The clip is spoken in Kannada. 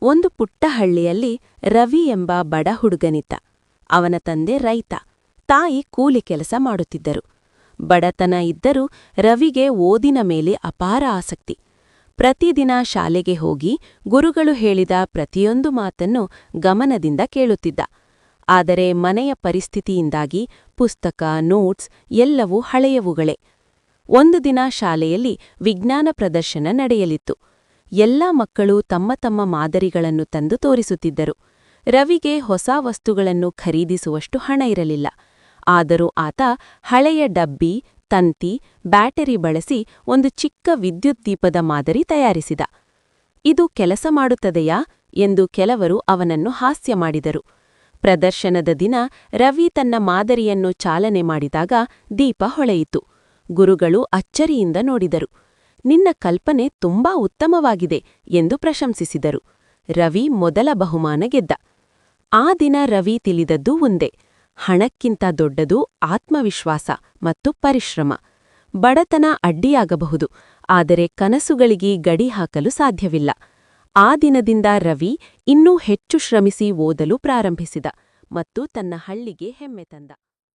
ಒಂದು ಪುಟ್ಟ ಹಳ್ಳಿಯಲ್ಲಿ ರವಿ ಎಂಬ ಬಡ ಹುಡುಗನಿದ್ದ. ಅವನ ತಂದೆ ರೈತ, ತಾಯಿ ಕೂಲಿ ಕೆಲಸ ಮಾಡುತ್ತಿದ್ದರು. ಬಡತನ ಇದ್ದರೂ ರವಿಗೆ ಓದಿನ ಮೇಲೆ ಅಪಾರ ಆಸಕ್ತಿ. ಪ್ರತಿದಿನ ಶಾಲೆಗೆ ಹೋಗಿ ಗುರುಗಳು ಹೇಳಿದ ಪ್ರತಿಯೊಂದು ಮಾತನ್ನು ಗಮನದಿಂದ ಕೇಳುತ್ತಿದ್ದ. ಆದರೆ ಮನೆಯ ಪರಿಸ್ಥಿತಿಯಿಂದಾಗಿ ಪುಸ್ತಕ, ನೋಟ್ಸ್ ಎಲ್ಲವೂ ಹಳೆಯವುಗಳೇ. ಒಂದು ದಿನ ಶಾಲೆಯಲ್ಲಿ ವಿಜ್ಞಾನ ಪ್ರದರ್ಶನ ನಡೆಯಲಿತ್ತು. ಎಲ್ಲಾ ಮಕ್ಕಳು ತಮ್ಮ ತಮ್ಮ ಮಾದರಿಗಳನ್ನು ತಂದು ತೋರಿಸುತ್ತಿದ್ದರು. ರವಿಗೆ ಹೊಸ ವಸ್ತುಗಳನ್ನು ಖರೀದಿಸುವಷ್ಟು ಹಣ ಇರಲಿಲ್ಲ. ಆದರೂ ಆತ ಹಳೆಯ ಡಬ್ಬಿ, ತಂತಿ, ಬ್ಯಾಟರಿ ಬಳಸಿ ಒಂದು ಚಿಕ್ಕ ವಿದ್ಯುತ್ ದೀಪದ ಮಾದರಿ ತಯಾರಿಸಿದ. ಇದು ಕೆಲಸ ಮಾಡುತ್ತದೆಯಾ ಎಂದು ಕೆಲವರು ಅವನನ್ನು ಹಾಸ್ಯ ಮಾಡಿದರು. ಪ್ರದರ್ಶನದ ದಿನ ರವಿ ತನ್ನ ಮಾದರಿಯನ್ನು ಚಾಲನೆ ಮಾಡಿದಾಗ ದೀಪ ಹೊಳೆಯಿತು. ಗುರುಗಳು ಅಚ್ಚರಿಯಿಂದ ನೋಡಿದರು. ನಿನ್ನ ಕಲ್ಪನೆ ತುಂಬಾ ಉತ್ತಮವಾಗಿದೆ ಎಂದು ಪ್ರಶಂಸಿಸಿದರು. ರವಿ ಮೊದಲ ಬಹುಮಾನ ಗೆದ್ದ. ಆ ದಿನ ರವಿ ತಿಳಿದದ್ದು ಒಂದೇ: ಹಣಕ್ಕಿಂತ ದೊಡ್ಡದು ಆತ್ಮವಿಶ್ವಾಸ ಮತ್ತು ಪರಿಶ್ರಮ. ಬಡತನ ಅಡ್ಡಿಯಾಗಬಹುದು, ಆದರೆ ಕನಸುಗಳಿಗೆ ಗಡಿ ಹಾಕಲು ಸಾಧ್ಯವಿಲ್ಲ. ಆ ದಿನದಿಂದ ರವಿ ಇನ್ನೂ ಹೆಚ್ಚು ಶ್ರಮಿಸಿ ಓದಲು ಪ್ರಾರಂಭಿಸಿದ ಮತ್ತು ತನ್ನ ಹಳ್ಳಿಗೆ ಹೆಮ್ಮೆ ತಂದ.